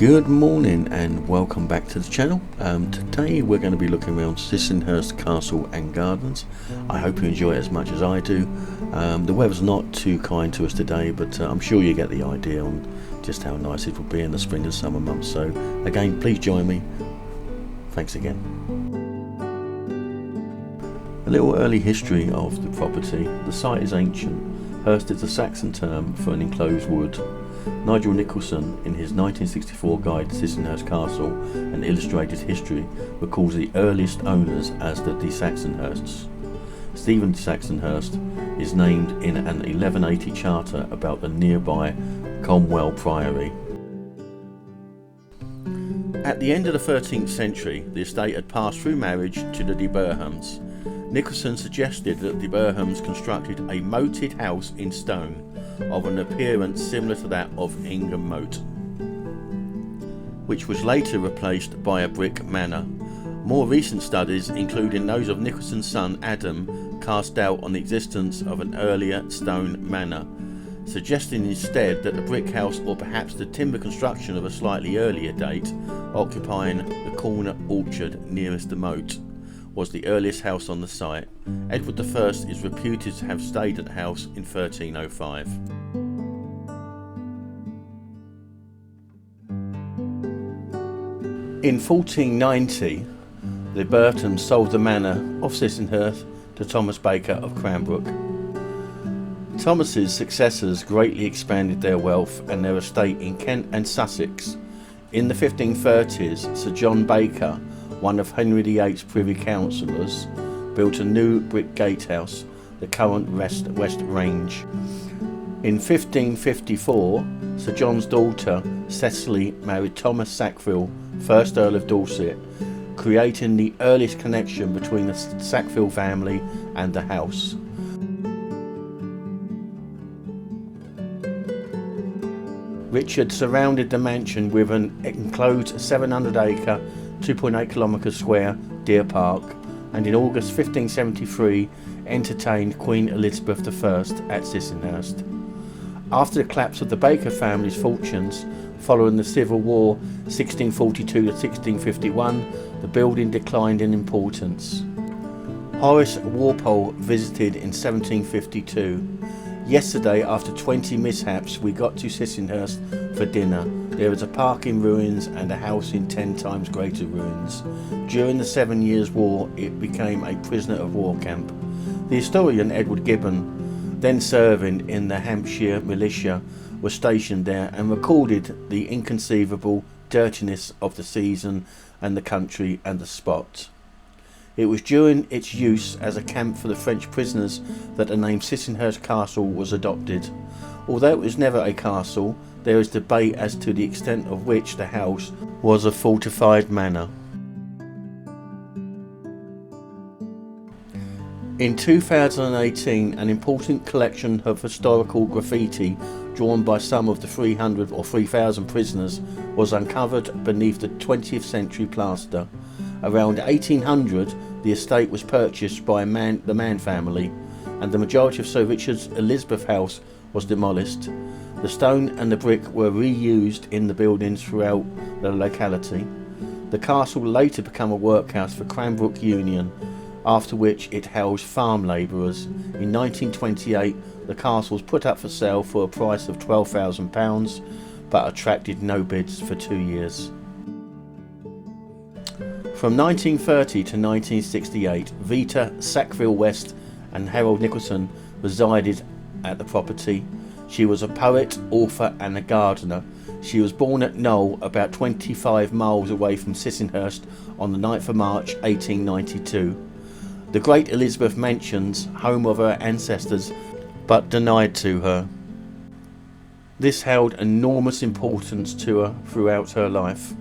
Good morning and welcome back to the channel. Today we're going to be looking around Sissinghurst Castle and Gardens. I hope you enjoy it as much as I do. The weather's not too kind to us today, but I'm sure you get the idea on just how nice it will be in the spring and summer months. So again, please join me. Thanks again. A little early history of the property. The site is ancient. Hurst is a Saxon term for an enclosed wood. Nigel Nicolson, in his 1964 guide to Sissinghurst Castle, an illustrated history, recalls the earliest owners as the de Sackville-Wests. Stephen de Sackville-West is named in an 1180 charter about the nearby Comwell Priory. At the end of the 13th century, the estate had passed through marriage to the de Burhams. Nicholson suggested that de Burhams constructed a moated house in stone, of an appearance similar to that of Ingham Moat, which was later replaced by a brick manor. More recent studies, including those of Nicholson's son Adam, cast doubt on the existence of an earlier stone manor, suggesting instead that the brick house, or perhaps the timber construction of a slightly earlier date, occupying the corner orchard nearest the moat, was the earliest house on the site. Edward I is reputed to have stayed at the house in 1305. In 1490, the Burtons sold the manor of Sissinghurst to Thomas Baker of Cranbrook. Thomas's successors greatly expanded their wealth and their estate in Kent and Sussex. In the 1530s, Sir John Baker, one of Henry VIII's privy councillors, built a new brick gatehouse, the current West Range. In 1554, Sir John's daughter Cecily married Thomas Sackville, 1st Earl of Dorset, creating the earliest connection between the Sackville family and the house. Richard surrounded the mansion with an enclosed 700-acre 2.8 kilometres square deer park, and in August 1573 entertained Queen Elizabeth I at Sissinghurst. After the collapse of the Baker family's fortunes following the Civil War 1642 to 1651, the building declined in importance. Horace Walpole visited in 1752. Yesterday, after 20 mishaps, we got to Sissinghurst for dinner. There is a park in ruins and a house in 10 times greater ruins. During the 7 Years' War, it became a prisoner of war camp. The historian Edward Gibbon, then serving in the Hampshire militia, was stationed there and recorded the inconceivable dirtiness of the season and the country and the spot. It was during its use as a camp for the French prisoners that the name Sissinghurst Castle was adopted. Although it was never a castle, there is debate as to the extent of which the house was a fortified manor. In 2018, an important collection of historical graffiti drawn by some of the 300 or 3,000 prisoners was uncovered beneath the 20th century plaster. Around 1800, the estate was purchased by the Mann family, and the majority of Sir Richard's Elizabeth House was demolished. The stone and the brick were reused in the buildings throughout the locality. The castle later became a workhouse for Cranbrook Union, after which it housed farm labourers. In 1928, the castle was put up for sale for a price of £12,000, but attracted no bids for 2 years. From 1930 to 1968, Vita Sackville-West and Harold Nicolson resided at the property. She was a poet, author and a gardener. She was born at Knoll, about 25 miles away from Sissinghurst, on the 9th of March 1892. The Great Elizabeth Mansions, home of her ancestors, but denied to her. This held enormous importance to her throughout her life.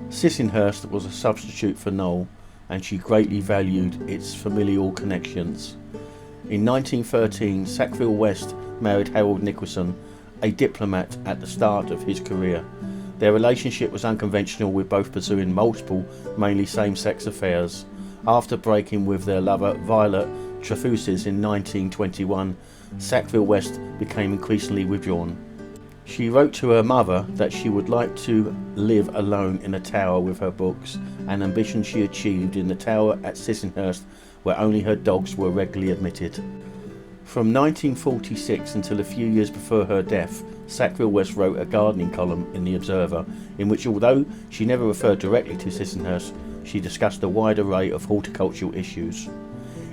Sissinghurst was a substitute for Knoll, and she greatly valued its familial connections. In 1913, Sackville-West married Harold Nicolson, a diplomat at the start of his career. Their relationship was unconventional, with both pursuing multiple, mainly same-sex affairs. After breaking with their lover Violet Trefusis in 1921, Sackville-West became increasingly withdrawn. She wrote to her mother that she would like to live alone in a tower with her books, an ambition she achieved in the tower at Sissinghurst, where only her dogs were regularly admitted. From 1946 until a few years before her death, Sackville-West wrote a gardening column in The Observer, in which, although she never referred directly to Sissinghurst, she discussed a wide array of horticultural issues.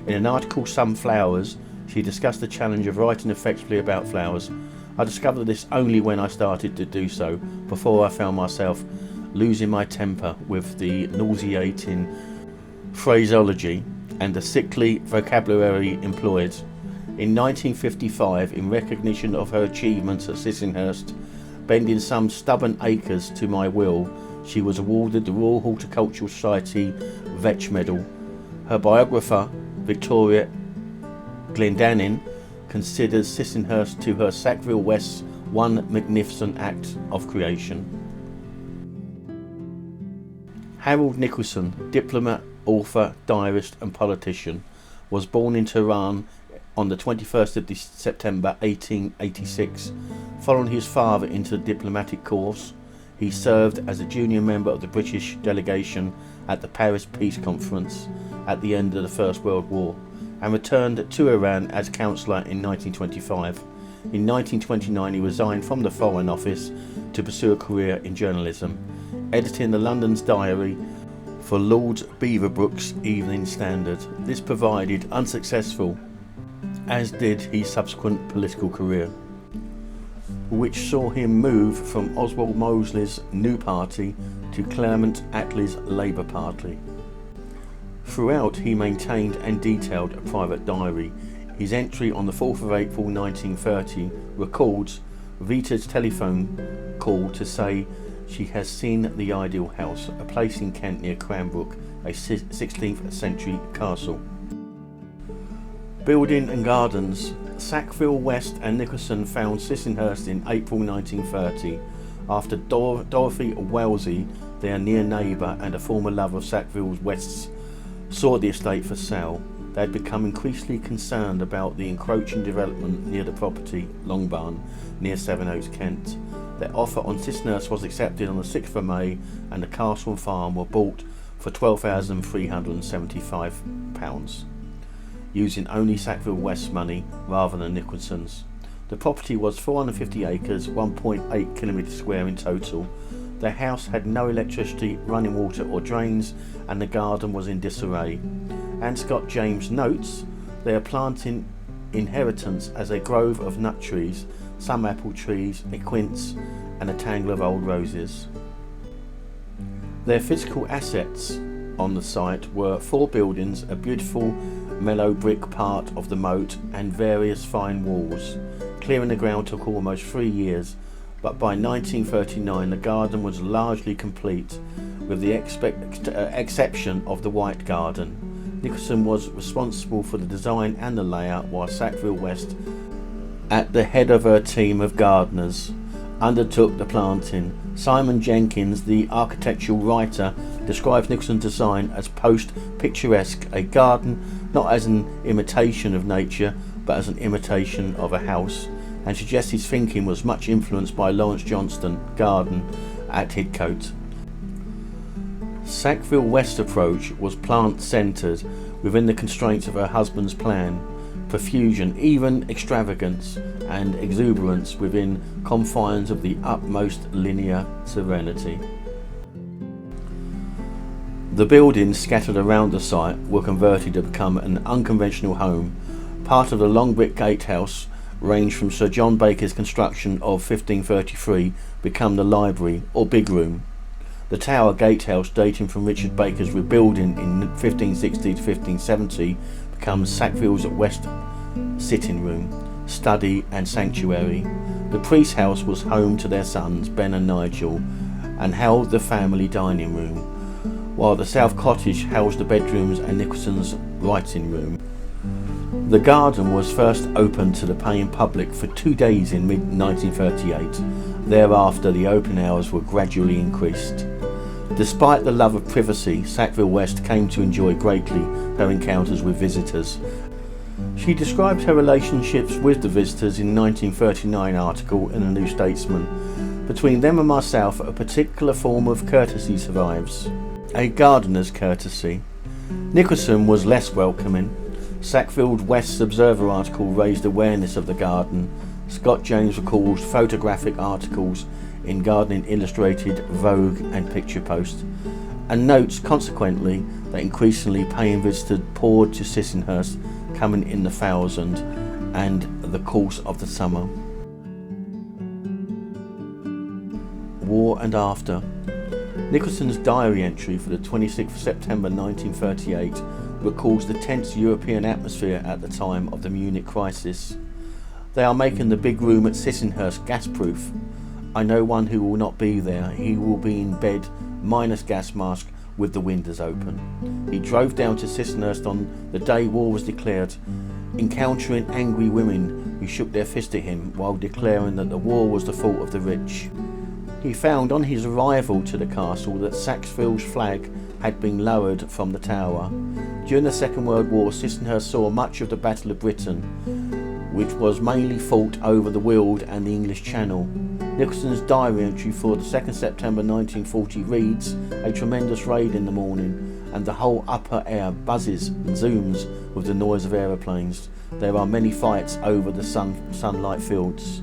In an article, Some Flowers, she discussed the challenge of writing effectively about flowers. I discovered this only when I started to do so, before I found myself losing my temper with the nauseating phraseology and the sickly vocabulary employed. In 1955, in recognition of her achievements at Sissinghurst, bending some stubborn acres to my will, she was awarded the Royal Horticultural Society Vetch Medal. Her biographer, Victoria Glendanin, considers Sissinghurst to her Sackville-West's one magnificent act of creation. Harold Nicolson, diplomat, author, diarist and politician, was born in Tehran on the 21st of September 1886. Following his father into the diplomatic corps, he served as a junior member of the British delegation at the Paris Peace Conference at the end of the First World War, and returned to Iran as counsellor in 1925. In 1929 he resigned from the Foreign Office to pursue a career in journalism, editing the London's Diary for Lord Beaverbrook's Evening Standard. This provided unsuccessful, as did his subsequent political career, which saw him move from Oswald Mosley's New Party to Clement Attlee's Labour Party. Throughout he maintained and detailed a private diary. His entry on the 4th of April 1930 records Vita's telephone call to say she has seen the ideal house, a place in Kent near Cranbrook, a 16th century castle. Building and gardens. Sackville-West and Nicolson found Sissinghurst in April 1930 after Dorothy Wellesley, their near neighbour and a former lover of Sackville-West's, saw the estate for sale. They had become increasingly concerned about the encroaching development near the property, Longbarn, near Sevenoaks, Kent. Their offer on Sissinghurst was accepted on the 6th of May and the castle and farm were bought for £12,375, using only Sackville-West's money rather than Nicolson's. The property was 450 acres, 1.8 kilometres square in total. The house had no electricity, running water or drains, and the garden was in disarray. And Scott James notes, they are planting inheritance as a grove of nut trees, some apple trees, a quince, and a tangle of old roses. Their physical assets on the site were 4 buildings, a beautiful mellow brick part of the moat, and various fine walls. Clearing the ground took almost 3 years, but by 1939 the garden was largely complete, with the exception of the White Garden. Nicolson was responsible for the design and the layout, while Sackville-West, at the head of her team of gardeners, undertook the planting. Simon Jenkins, the architectural writer, describes Nicolson's design as post-picturesque, a garden not as an imitation of nature but as an imitation of a house, and suggests his thinking was much influenced by Lawrence Johnston's garden at Hidcote. Sackville-West's approach was plant-centred within the constraints of her husband's plan, profusion, even extravagance and exuberance within confines of the utmost linear serenity. The buildings scattered around the site were converted to become an unconventional home. Part of the long brick gatehouse ranged from Sir John Baker's construction of 1533 become the library or big room. The tower gatehouse, dating from Richard Baker's rebuilding in 1560 to 1570, becomes Sackville's West sitting room, study and sanctuary. The priest's house was home to their sons Ben and Nigel and held the family dining room, while the south cottage housed the bedrooms and Nicolson's writing room. The garden was first opened to the paying public for 2 days in mid-1938. Thereafter the open hours were gradually increased. Despite the love of privacy, Sackville-West came to enjoy greatly her encounters with visitors. She described her relationships with the visitors in 1939 article in the New Statesman. Between them and myself, a particular form of courtesy survives. A gardener's courtesy. Nicolson was less welcoming. Sackville-West's Observer article raised awareness of the garden. Scott James recalls photographic articles in Gardening Illustrated, Vogue and Picture Post, and notes consequently that increasingly paying visitors poured to Sissinghurst, coming in the thousand and the course of the summer. War and after. Nicholson's diary entry for the 26th of September 1938 recalls the tense European atmosphere at the time of the Munich crisis. They are making the big room at Sissinghurst gas-proof. I know one who will not be there. He will be in bed, minus gas mask, with the windows open. He drove down to Sissinghurst on the day war was declared, encountering angry women who shook their fist at him while declaring that the war was the fault of the rich. He found on his arrival to the castle that Sackville's flag had been lowered from the tower. During the Second World War, Sissinghurst saw much of the Battle of Britain, which was mainly fought over the Weald and the English Channel. Nicholson's diary entry for the 2nd September 1940 reads, "A tremendous raid in the morning, and the whole upper air buzzes and zooms with the noise of aeroplanes. There are many fights over the sunlight fields."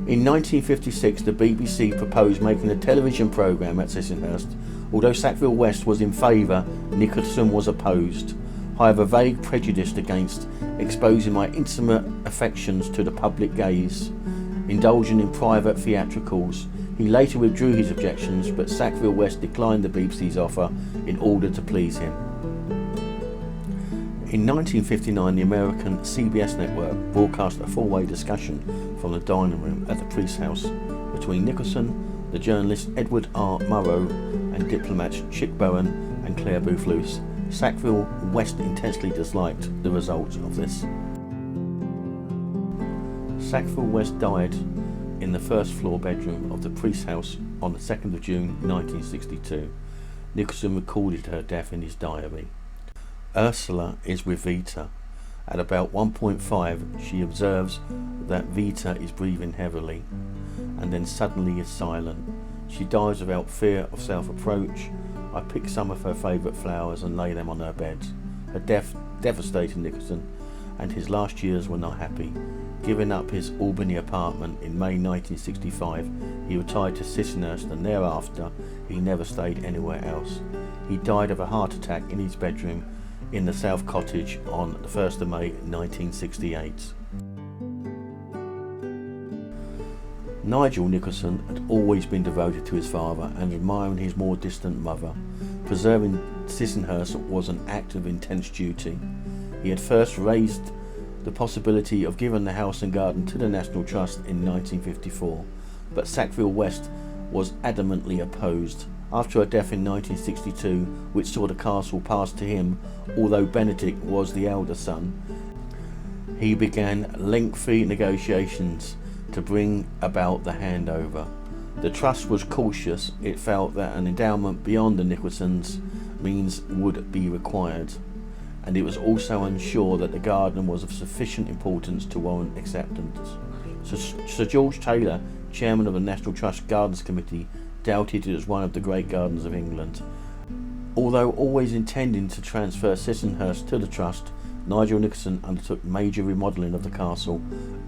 In 1956, the BBC proposed making a television programme at Sissinghurst. Although Sackville-West was in favour, Nicolson was opposed. However, vague prejudice against exposing my intimate affections to the public gaze, indulging in private theatricals. He later withdrew his objections, but Sackville-West declined the BBC's offer in order to please him. In 1959, the American CBS network broadcast a four-way discussion from the dining room at the Priest's house between Nicolson, the journalist Edward R. Murrow, and diplomats Chick Bowen and Claire Booth Luce. Sackville-West intensely disliked the results of this. Sackville-West died in the first floor bedroom of the Priest's house on the 2nd of June 1962. Nicolson recorded her death in his diary. Ursula is with Vita. At about 1.5, she observes that Vita is breathing heavily, and then suddenly is silent. She dies without fear of self-approach. I pick some of her favourite flowers and lay them on her bed. Her death devastated Nicolson, and his last years were not happy. Giving up his Albany apartment in May 1965, he retired to Sissinghurst, and thereafter he never stayed anywhere else. He died of a heart attack in his bedroom in the South Cottage on the 1st of May 1968. Nigel Nicolson had always been devoted to his father and admiring his more distant mother. Preserving Sissinghurst was an act of intense duty. He had first raised the possibility of giving the house and garden to the National Trust in 1954, but Sackville-West was adamantly opposed. After her death in 1962, which saw the castle pass to him, although Benedict was the elder son, he began lengthy negotiations to bring about the handover. The trust was cautious. It felt that an endowment beyond the Nicholsons' means would be required, and it was also unsure that the garden was of sufficient importance to warrant acceptance. Sir George Taylor, chairman of the National Trust Gardens Committee, doubted it as one of the great gardens of England. Although always intending to transfer Sissinghurst to the Trust, Nigel Nicolson undertook major remodelling of the castle.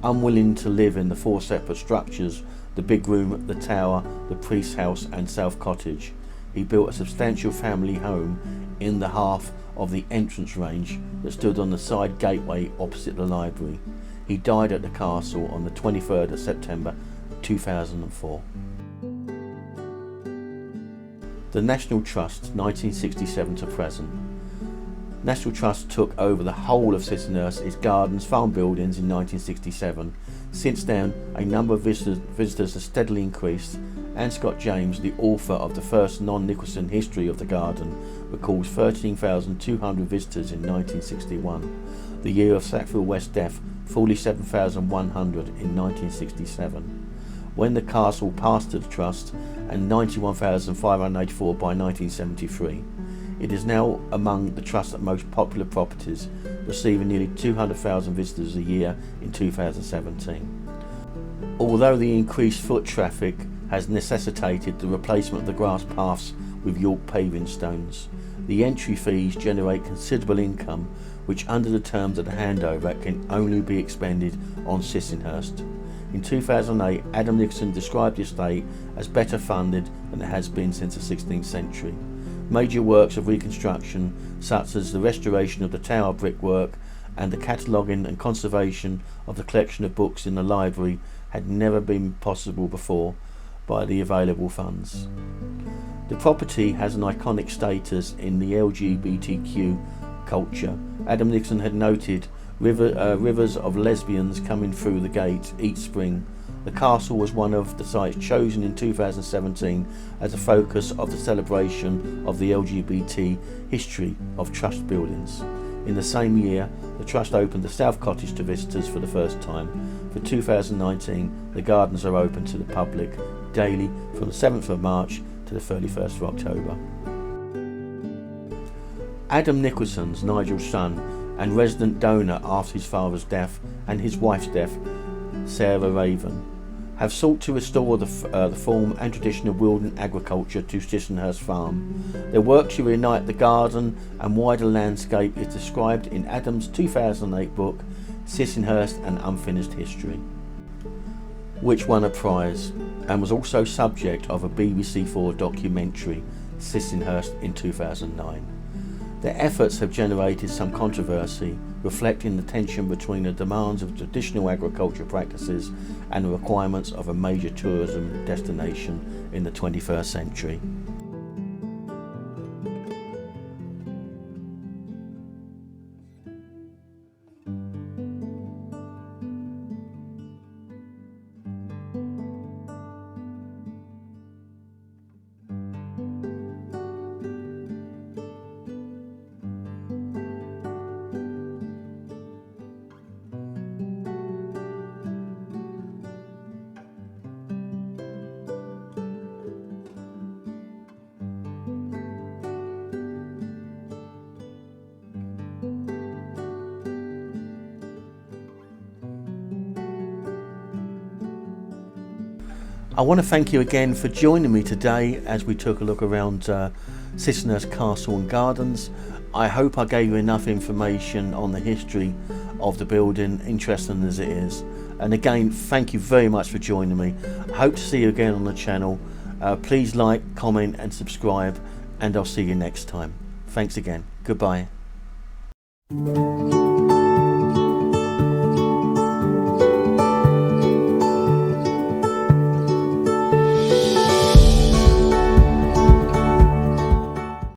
Unwilling to live in the four separate structures, the big room, the tower, the priest's house and South Cottage, he built a substantial family home in the half of the entrance range that stood on the side gateway opposite the library. He died at the castle on the 23rd of September 2004. The National Trust, 1967 to present. National Trust took over the whole of Sissinghurst, its gardens, farm buildings in 1967. Since then, a number of visitors has steadily increased. Anne Scott James, the author of the first non-Nicolson history of the garden, recalls 13,200 visitors in 1961. The year of Sackville-West's death, 47,100 in 1967. When the castle passed to the Trust, and 91,584 by 1973. It is now among the Trust's most popular properties. receiving nearly 200,000 visitors a year in 2017. Although the increased foot traffic has necessitated the replacement of the grass paths with York paving stones, the entry fees generate considerable income which under the terms of the handover can only be expended on Sissinghurst. In 2008, Adam Nicolson described the estate as better funded than it has been since the 16th century. Major works of reconstruction, such as the restoration of the tower brickwork and the cataloguing and conservation of the collection of books in the library, had never been possible before by the available funds. The property has an iconic status in the LGBTQ culture. Adam Nicolson had noted rivers of lesbians coming through the gate each spring. The castle was one of the sites chosen in 2017 as a focus of the celebration of the LGBT history of Trust buildings. In the same year, the Trust opened the South Cottage to visitors for the first time. For 2019, the gardens are open to the public daily from the 7th of March to the 31st of October. Adam Nicolson's Nigel's son and resident donor after his father's death and his wife's death, Sarah Raven, have sought to restore the form and tradition of woodland agriculture to Sissinghurst Farm. Their work to reunite the garden and wider landscape is described in Adam's 2008 book, Sissinghurst: An Unfinished History, which won a prize and was also subject of a BBC4 documentary, Sissinghurst, in 2009. Their efforts have generated some controversy, reflecting the tension between the demands of traditional agriculture practices and the requirements of a major tourism destination in the 21st century. I want to thank you again for joining me today as we took a look around Sissinghurst Castle and Gardens. I hope I gave you enough information on the history of the building, interesting as it is. And again, thank you very much for joining me. I hope to see you again on the channel. Please like, comment and subscribe, and I'll see you next time. Thanks again. Goodbye.